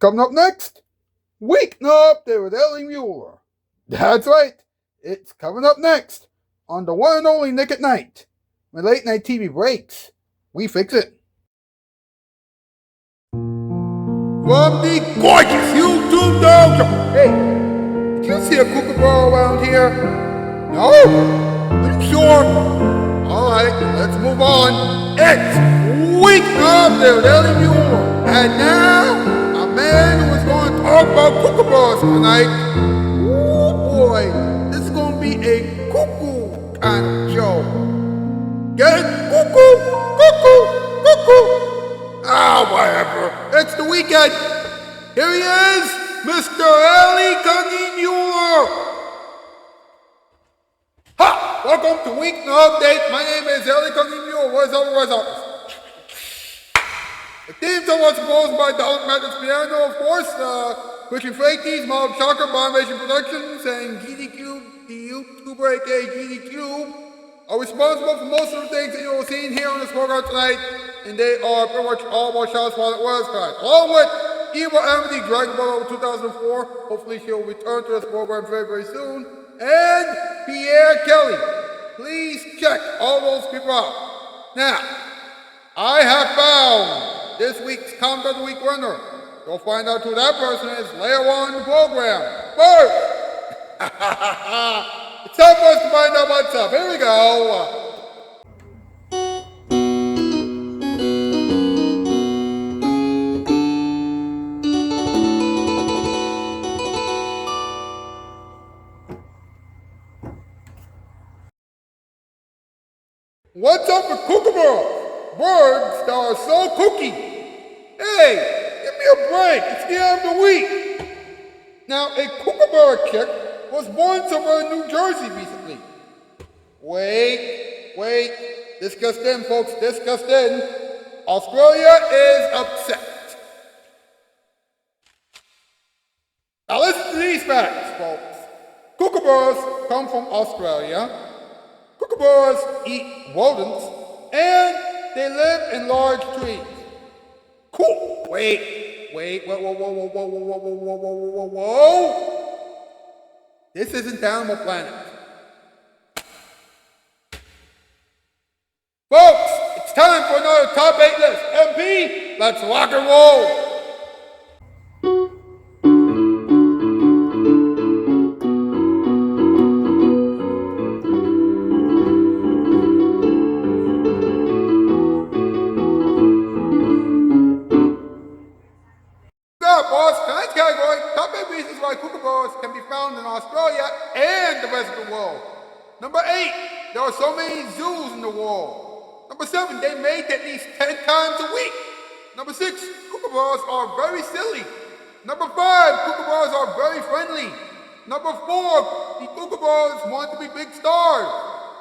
Coming up next, Weeknight with Ellie Muller. That's right, it's coming up next on the one and only Nick at Night. When late night TV breaks, we fix it. From the gorgeous YouTube dojo. Hey, did you see a Kookaburra around here? No? Are you sure? Alright, let's move on. It's Weeknight with Ellie Muller. And now, a man who is going to talk about Kookaburras tonight. Ooh boy, this is going to be a cuckoo kind of show. Get it? Cuckoo, cuckoo, cuckoo. Whatever. It's the weekend. Here he is, Mr. Kooky Muller. Ha! Welcome to Weeknight Update. My name is Kooky Muller. What's up? The theme song was composed by Donald Matthews Piano, of course. Christian Frakes, Mild Shocker, Bombation Productions, and GD Cube, the YouTuber aka GD Cube, are responsible for most of the things that you will see here on this program tonight, and they are pretty much all about Shoutout Spotlight website. Along with Evil Amity, Dragon Ball 2004, hopefully she'll return to this program very, very soon, and Pierre Kelly. Please check all those people out. Now, I have found this week's Comment of the Week winner. You'll find out who that person is later on in the program. First, it's time for us to find out what's up. Here we go. What's up with Kookaburras? Birds that are so kooky. Hey, give me a break. It's the end of the week. Now, a Kookaburra chick was born somewhere in New Jersey recently. Wait. This just in, folks. This just in. Australia is upset. Now listen to these facts, folks. Kookaburras come from Australia. Kookaburras eat rodents, and they live in large trees. Cool. Wait. Whoa. This isn't Animal Planet. Folks, it's time for another top 8 list. MP, let's rock and roll. Tonight's category, top 8 reasons why Kookaburras can be found in Australia and the rest of the world. Number 8, there are so many zoos in the world. Number 7, they mate at least 10 times a week. Number 6, Kookaburras are very silly. Number 5, Kookaburras are very friendly. Number 4, the Kookaburras want to be big stars.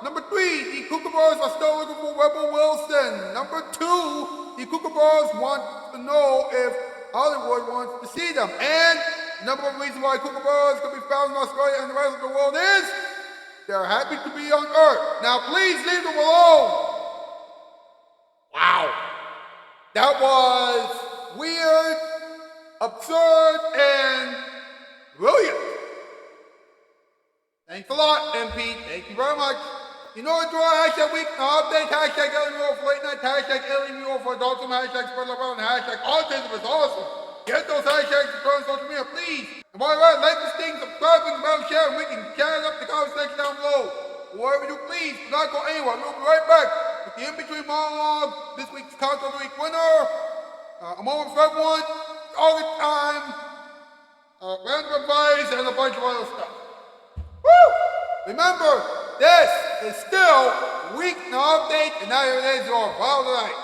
Number 3, the Kookaburras are still looking for Rebel Wilson. Number 2, the Kookaburras want to know if Hollywood wants to see them. And the number one reason why Kookaburras can be found in Australia and the rest of the world is they're happy to be on Earth. Now please leave them alone. Wow. That was weird, absurd, and brilliant. Thanks a lot, MP. Thank you very much. You know what, hashtag week, update, hashtag Ellie Muller for late night, hashtag Ellie Muller for adults, hashtag spread love around, hashtag autism is awesome. Get those hashtags to on social media, please. And by the way, like this thing, subscribe, and about, share, and we can chat up the comment section down below. Whatever you do, please, do not go anywhere. We'll be right back with the in-between monologue, this week's Comment of the Week winner, a moment for everyone, all the time, random advice, and a bunch of other stuff. Woo! Remember, this is still Weeknight Update, and now here it is, your Bottle Tonight.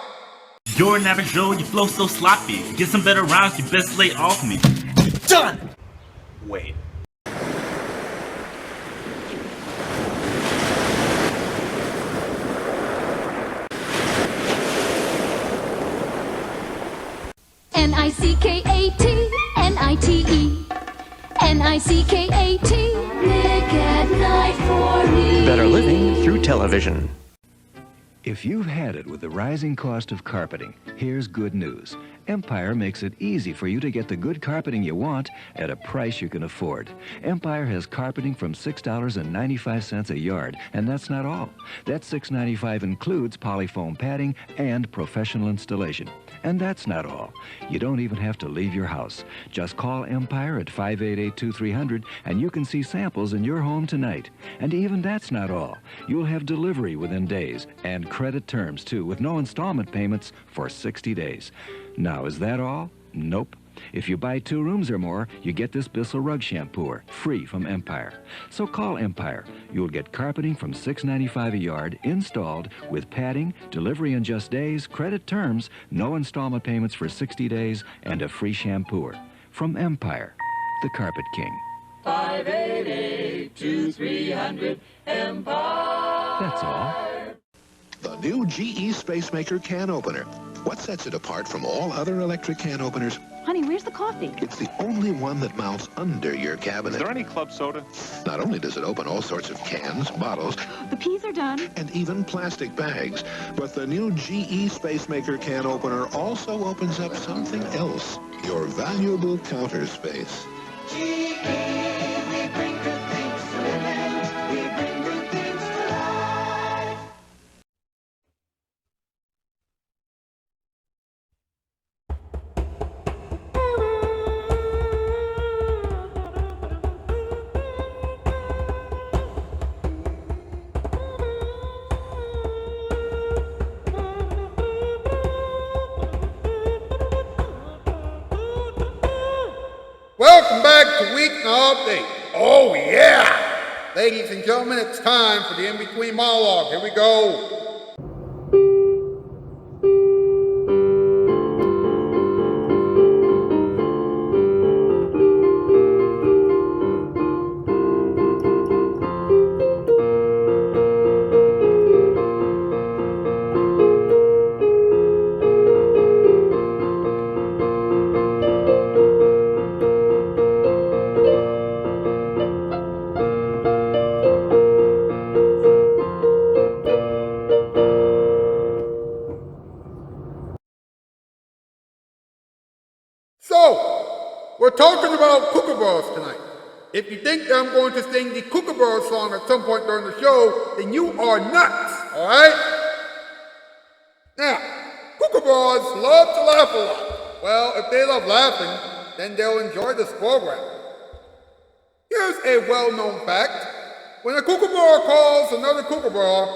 You're an average Joe, you flow so sloppy. Get some better rounds, you best lay off me. Done! Wait. N-I-C-K-A-T, N-I-T-E, N-I-C-K-A-T, Nick at Night for me. Better living through television. If you've had it with the rising cost of carpeting, here's good news. Empire makes it easy for you to get the good carpeting you want at a price you can afford. Empire has carpeting from $6.95 a yard, and that's not all. That $6.95 includes polyfoam padding and professional installation. And that's not all. You don't even have to leave your house. Just call Empire at 588-2300 and you can see samples in your home tonight. And even that's not all. You'll have delivery within days and credit terms too, with no installment payments for 60 days. Now, is that all? Nope. If you buy 2 rooms or more, you get this Bissell rug shampooer, free from Empire. So call Empire. You'll get carpeting from $6.95 a yard, installed, with padding, delivery in just days, credit terms, no installment payments for 60 days, and a free shampooer. From Empire, the Carpet King. 588-2300 Empire. That's all. The new GE Spacemaker can opener. What sets it apart from all other electric can openers? Honey, where's the coffee? It's the only one that mounts under your cabinet. Is there any club soda? Not only does it open all sorts of cans, bottles, The peas are done. and even plastic bags, but the new GE Spacemaker can opener also opens up something else, your valuable counter space. GE, we bring good things to living. We bring good things to life. Welcome back to Weeknight Update. Oh yeah! Ladies and gentlemen, it's time for the in-between monologue. Here we go. So, we're talking about Kookaburras tonight. If you think that I'm going to sing the Kookaburras song at some point during the show, then you are nuts, alright? Now, Kookaburras love to laugh a lot. Well, if they love laughing, then they'll enjoy this program. Here's a well-known fact. When a Kookaburra calls another Kookaburra,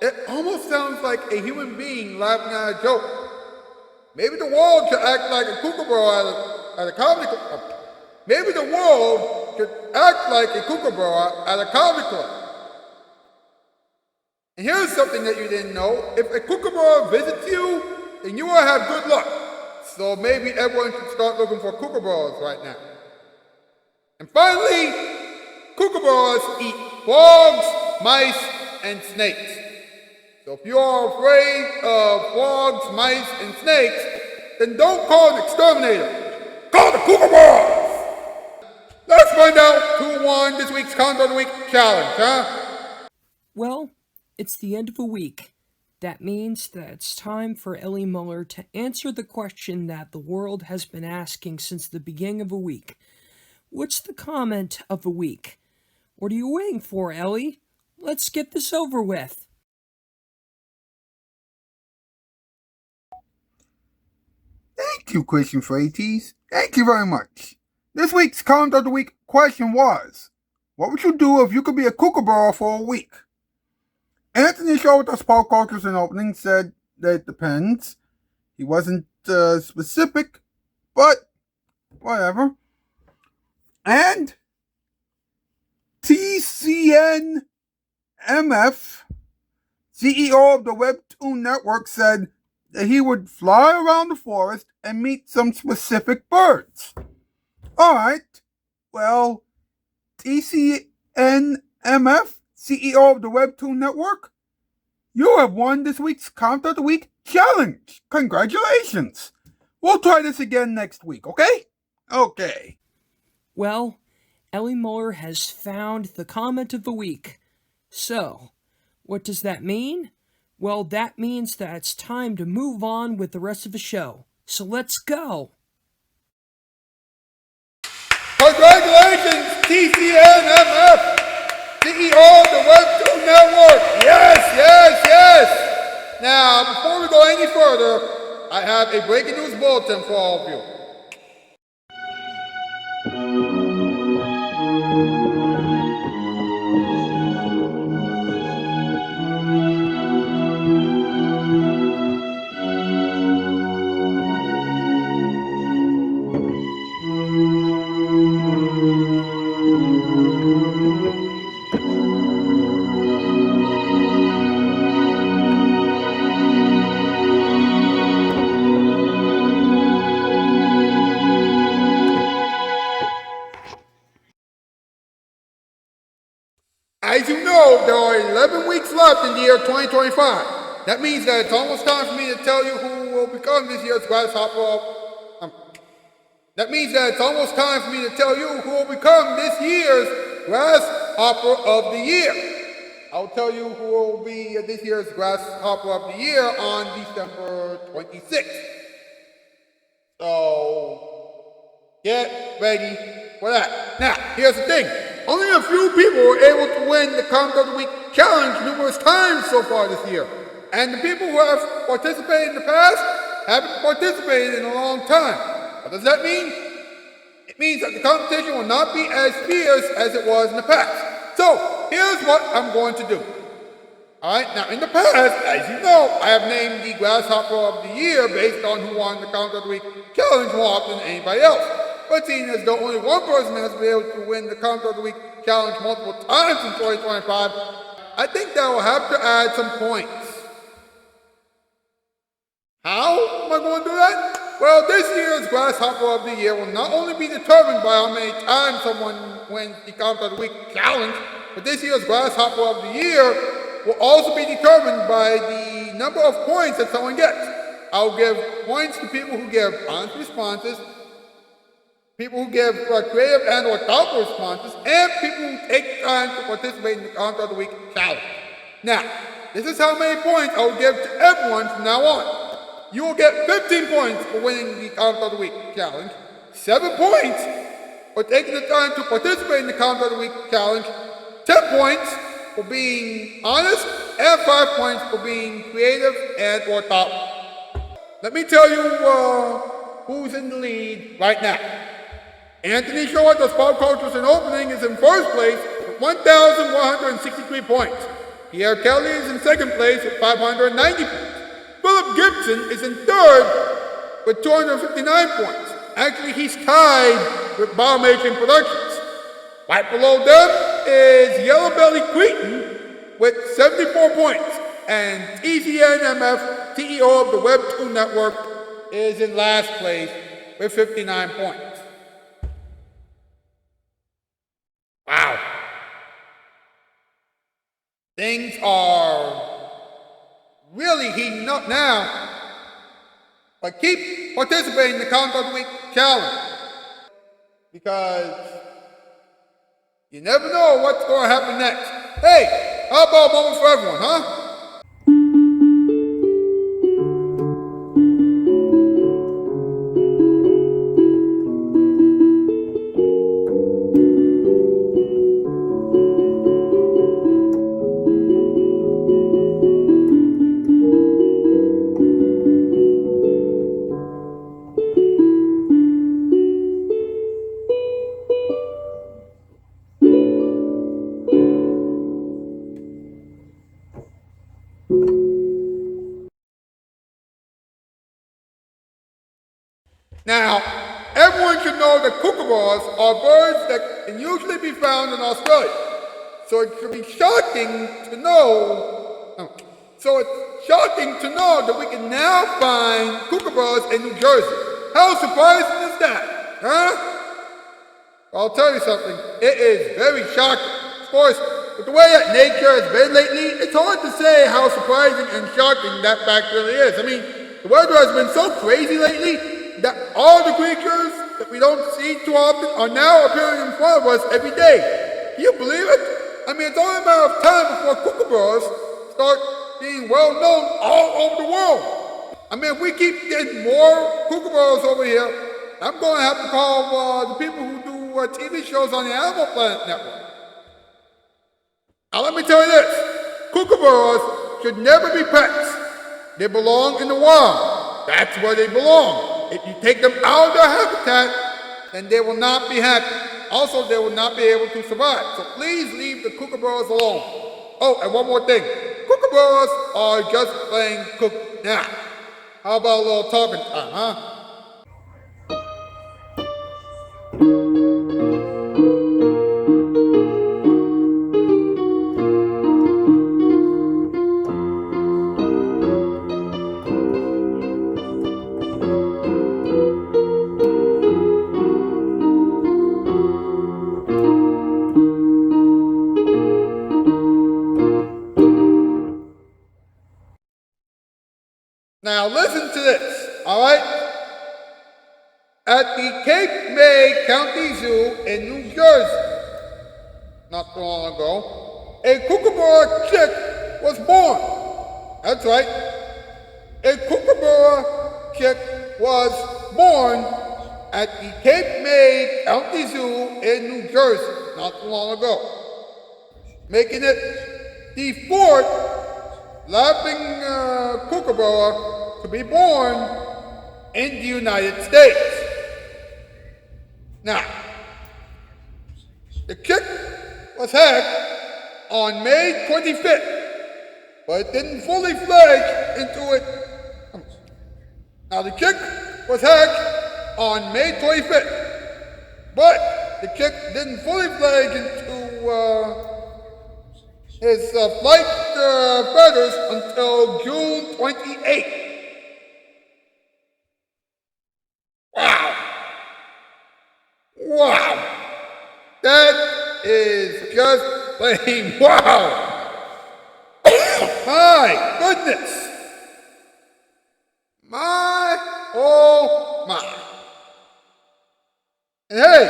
it almost sounds like a human being laughing at a joke. Maybe the world should act like a Kookaburra at a comedy club. Maybe the world should act like a Kookaburra at a comedy club. And here's something that you didn't know. If a Kookaburra visits you, then you will have good luck. So maybe everyone should start looking for Kookaburras right now. And finally, Kookaburras eat frogs, mice, and snakes. So if you are afraid of frogs, mice, and snakes, then don't call an exterminator. Call the Kookaburras! Let's find out who won this week's Count of the Week challenge, huh? Well, it's the end of a week. That means that it's time for Ellie Muller to answer the question that the world has been asking since the beginning of a week. What's the comment of the week? What are you waiting for, Ellie? Let's get this over with. Thank you, Christian Freites. Thank you very much. This week's Count of the Week question was, what would you do if you could be a Kookaburra for a week? Anthony Shoutout Spotlight in opening said that it depends. He wasn't specific, but whatever. And TCNMF, CEO of the Webtoon Network, said that he would fly around the forest and meet some specific birds. Alright, well, TCNMF, CEO of the Webtoon Network, you have won this week's Count of the Week challenge. Congratulations. We'll try this again next week, okay? Okay. Well, Ellie Muller has found the comment of the week. So, what does that mean? Well, that means that it's time to move on with the rest of the show. So let's go! Congratulations, TCNMF, CEO of the Web2 Network. Yes. Now, before we go any further, I have a breaking news bulletin for all of you. As you know, there are 11 weeks left in the year 2025. That means that it's almost time for me to tell you who will become this year's Grasshopper. That means that it's almost time for me to tell you who will become this year's Grasshopper of the Year. I'll tell you who will be this year's Grasshopper of the Year on December 26th. So, get ready for that. Now, here's the thing. Only a few people were able to win the Comment of the Week challenge numerous times so far this year. And the people who have participated in the past haven't participated in a long time. What does that mean? It means that the competition will not be as fierce as it was in the past. So, here's what I'm going to do. Alright, now in the past, as you know, I have named the Grasshopper of the Year based on who won the Comment of the Week challenge more often than anybody else. But seeing as though only one person has been able to win the Comment of the Week challenge multiple times in 2025, I think that will have to add some points. How am I going to do that? Well, this year's Grasshopper of the Year will not only be determined by how many times someone wins the Comment of the Week challenge, but this year's Grasshopper of the Year will also be determined by the number of points that someone gets. I'll give points to people who give honest responses, people who give creative and or thoughtful responses, and people who take time to participate in the Comment of the Week challenge. Now, this is how many points I will give to everyone from now on. You will get 15 points for winning the Comment of the Week challenge, 7 points for taking the time to participate in the Comment of the Week challenge, 10 points for being honest, and 5 points for being creative and or thoughtful. Let me tell you who's in the lead right now. Anthony Shoutout Spotlight Cultures and Opening is in first place with 1,163 points. Pierre Kelly is in second place with 590 points. Philip Gibson is in third with 259 points. Actually, he's tied with Bomb-Making Productions. Right below them is Yellow Belly Cretin with 74 points. And TCNMF, CEO of the Web2 Network, is in last place with 59 points. Wow. Things are really heating up now. But keep participating in the Comment of the Week challenge. Because you never know what's going to happen next. Hey, how about a moment for everyone, huh? Now, everyone should know that Kookaburras are birds that can usually be found in Australia. So it should be shocking to know. That we can now find Kookaburras in New Jersey. How surprising is that, huh? I'll tell you something. It is very shocking. Of course, with the way that nature has been lately, it's hard to say how surprising and shocking that fact really is. I mean, the weather has been so crazy lately that all the creatures that we don't see too often are now appearing in front of us every day. Can you believe it? I mean, it's only a matter of time before Kookaburras start being well known all over the world. I mean, if we keep getting more Kookaburras over here, I'm going to have to call the people who do TV shows on the Animal Planet Network. Now let me tell you this, Kookaburras should never be pets. They belong in the wild. That's where they belong. If you take them out of their habitat, then they will not be happy. Also, they will not be able to survive. So please leave the Kookaburras alone. Oh, and one more thing. Kookaburras are just plain Kooky. Now, how about a little talking time, huh? Now listen to this, all right? At the Cape May County Zoo in New Jersey, not too long ago, a Kookaburra chick was born. That's right. A Kookaburra chick was born at the Cape May County Zoo in New Jersey, not too long ago, making it the fourth laughing Kookaburra to be born in the United States. Now, the chick was hatched on May 25th, but it didn't fully fledge into it. Now, the chick was hatched on May 25th, but the chick didn't fully fledge into his flight feathers until June 28th. Wow. Wow. That is just plain wow. My goodness. My, oh my. And hey,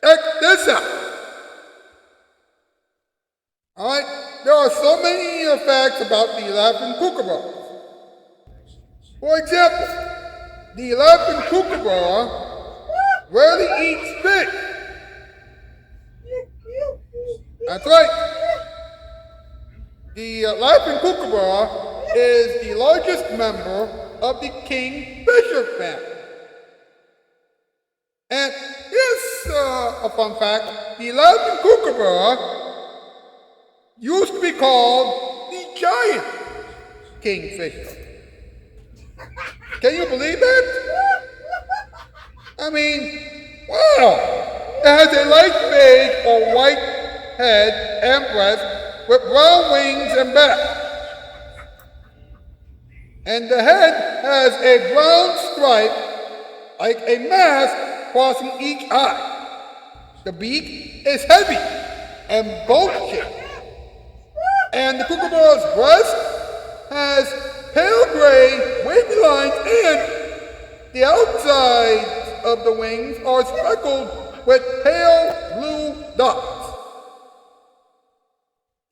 check this out. All right, there are so many facts about the laughing Kookaburras. For example, the laughing Kookaburra rarely eats fish. That's right. The laughing Kookaburra is the largest member of the kingfisher family. And here's a fun fact. The laughing Kookaburra used to be called the giant kingfisher. Can you believe that? I mean, wow. It has a light beige or white head and breast with brown wings and back. And the head has a brown stripe like a mask crossing each eye. The beak is heavy and boat-shaped. And the Kookaburra's breast has pale gray wavy lines, and the outsides of the wings are speckled with pale blue dots.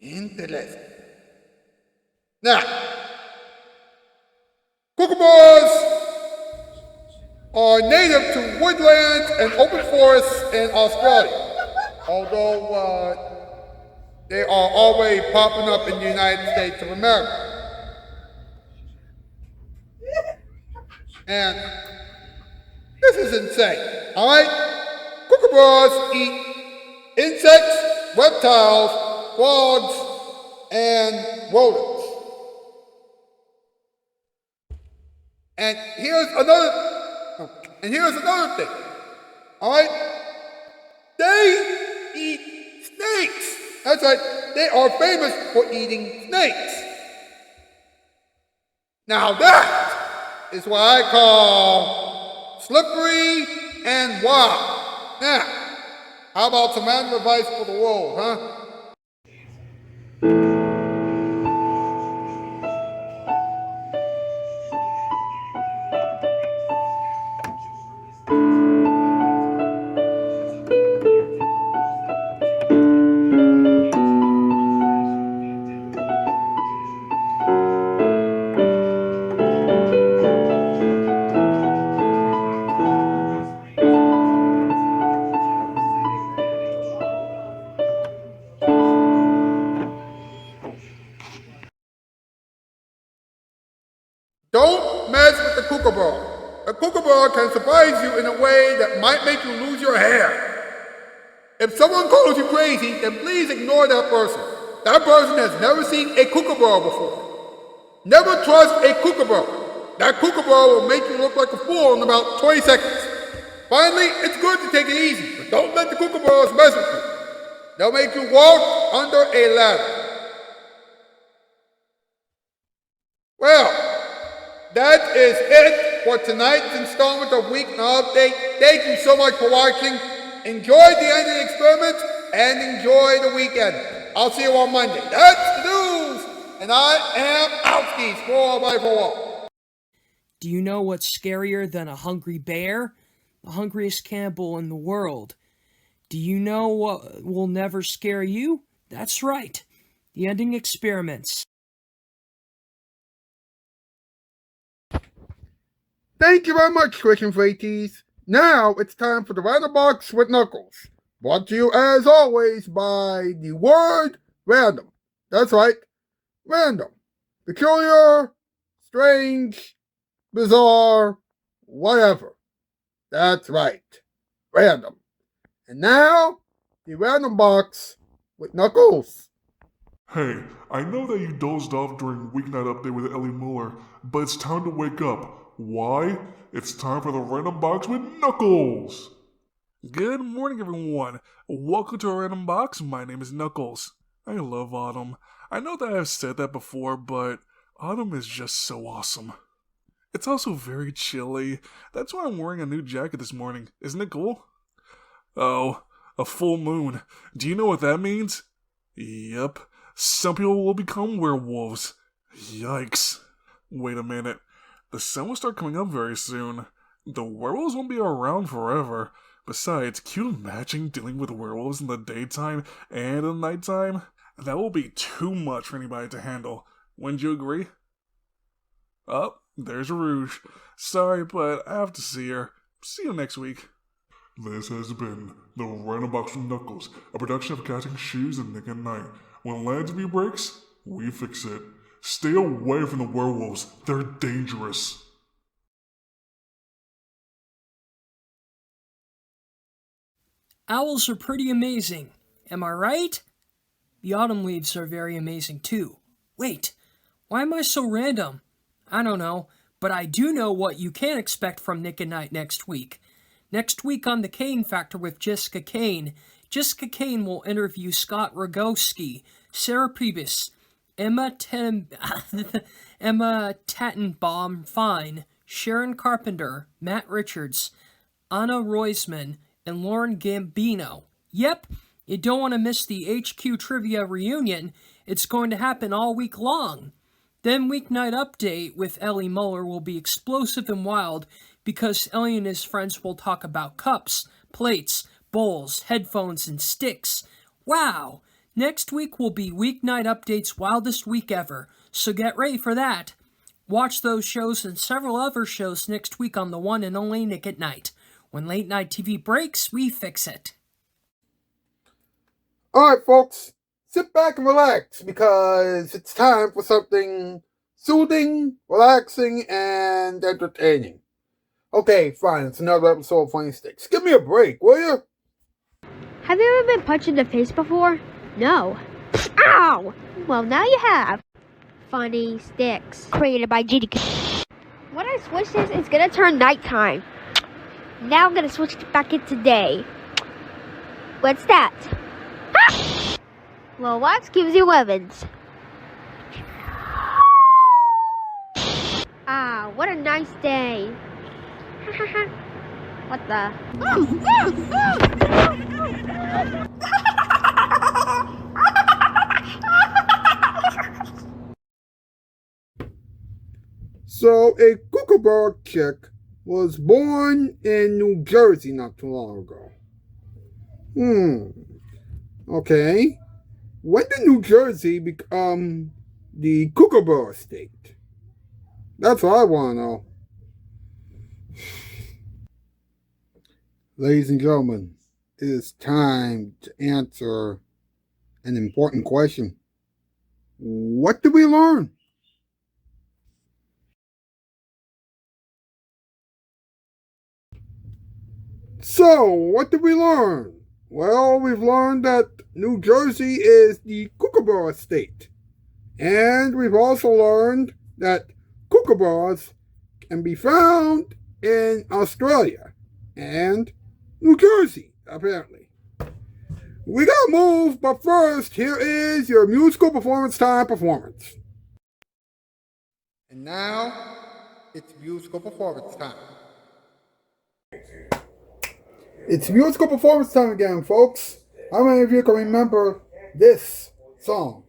Interesting. Now, Kookaburras are native to woodlands and open forests in Australia, although they are already popping up in the United States of America. And this is insane, all right? Kookaburras eat insects, reptiles, frogs, and rodents. And here's another thing, all right? They eat snakes. That's right, they are famous for eating snakes. Now that is what I call slippery and wild. Now, how about some advice for the world, huh? kookaburra can surprise you in a way that might make you lose your hair. If someone calls you crazy, then please ignore that person. That person has never seen a kookaburra before. Never trust a kookaburra. That kookaburra will make you look like a fool in about 20 seconds. Finally, it's good to take it easy, but don't let the kookaburras mess with you. They'll make you walk under a ladder. Well, that is it for tonight's installment of Weeknight Update. Thank you so much for watching. Enjoy the ending experiment and enjoy the weekend. I'll see you on Monday. That's the news. And I am Outskis for Bye for All. Do you know what's scarier than a hungry bear? The hungriest cannibal in the world. Do you know what will never scare you? That's right. The ending experiments. Thank you very much, Christian Freighties. Now it's time for the Random Box with Knuckles. Brought to you as always by the word random. That's right, random. Peculiar, strange, bizarre, whatever. That's right, random. And now, the Random Box with Knuckles. Hey, I know that you dozed off during Weeknight Update with Ellie Muller, but it's time to wake up. Why? It's time for the Random Box with Knuckles! Good morning, everyone. Welcome to our Random Box. My name is Knuckles. I love autumn. I know that I've said that before, but autumn is just so awesome. It's also very chilly. That's why I'm wearing a new jacket this morning. Isn't it cool? Oh, a full moon. Do you know what that means? Yep. Some people will become werewolves. Yikes. Wait a minute. The sun will start coming up very soon. The werewolves won't be around forever. Besides, can you imagine dealing with werewolves in the daytime and in the nighttime? That will be too much for anybody to handle. Wouldn't you agree? Oh, there's Rouge. Sorry, but I have to see her. See you next week. This has been the Random Box with Knuckles, a production of Catching Shoes and Nick and Night. When land TV breaks, we fix it. Stay away from the werewolves. They're dangerous. Owls are pretty amazing. Am I right? The autumn leaves are very amazing too. Wait, why am I so random? I don't know, but I do know what you can expect from Nick and Night next week. Next week on The Kane Factor with Jessica Kane will interview Scott Rogowski, Sarah Priebus, Emma Tattenbaum Fine, Sharon Carpenter, Matt Richards, Anna Roisman, and Lauren Gambino. Yep, you don't want to miss the HQ Trivia reunion. It's going to happen all week long. Then Weeknight Update with Ellie Muller will be explosive and wild because Ellie and his friends will talk about cups, plates, bowls, headphones, and sticks. Wow! Next week will be Weeknight Update's wildest week ever, so get ready for that. Watch those shows and several other shows next week on the one and only Nick at Night. When late night TV breaks, we fix it. Alright, folks, sit back and relax because it's time for something soothing, relaxing, and entertaining. Okay, fine, it's another episode of Funny Sticks. Give me a break, will you? Have you ever been punched in the face before? No. Ow! Well, now you have. Funny Sticks. Created by GD. When I switch this, it's gonna turn nighttime. Now I'm gonna switch it back into day. What's that? Ah! Well, what gives you weapons? Ah, what a nice day. What the? So, a Kookaburra chick was born in New Jersey not too long ago. Okay. When did New Jersey become the Kookaburra state? That's what I want to know. Ladies and gentlemen, it is time to answer an important question. What did we learn? So, what did we learn? Well, we've learned that New Jersey is the Kookaburra state. And we've also learned that Kookaburras can be found in Australia and New Jersey, apparently. We gotta move, but first, here is your musical performance time performance. And now, it's musical performance time. It's musical performance time again, folks. How many of you can remember this song?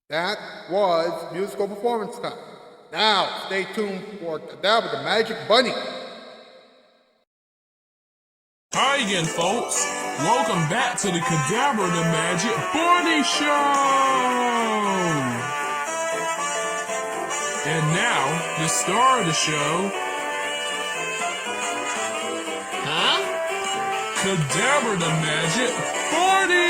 That was musical performance time. Now, stay tuned for Kadabra the Magic Bunny. Hi again, folks. Welcome back to the Kadabra the Magic Bunny Show. And now, the star of the show. Kadabra the Magic Bunny!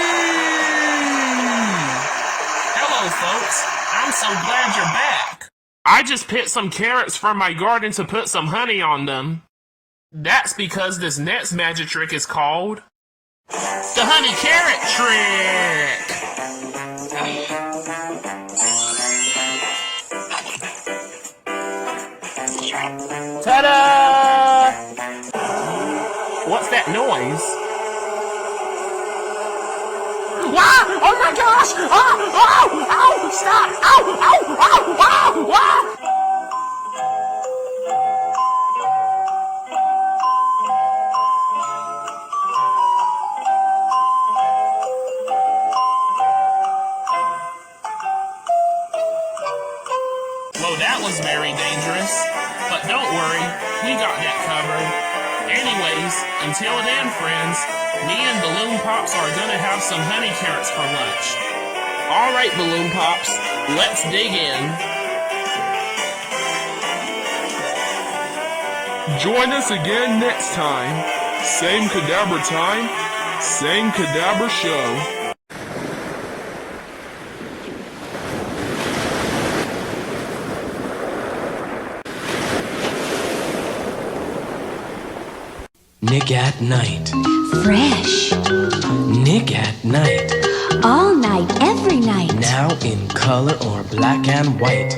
Hello, folks. I'm so glad you're back. I just picked some carrots from my garden to put some honey on them. That's because this next magic trick is called the honey carrot trick. Ta-da! What's that noise? Ah! Oh my gosh! Oh! Oh! Oh! Stop! Ow! Ow! Ow! Ow! Ow! Well, that was very dangerous. But don't worry, we got that covered. Anyways, until then, friends, me and Balloon Pops are gonna have some honey carrots for lunch. Alright, Balloon Pops, let's dig in. Join us again next time. Same Kadabra time, same Kadabra show. Nick at Night. Fresh. Nick at Night. All night, every night. Now in color or black and white.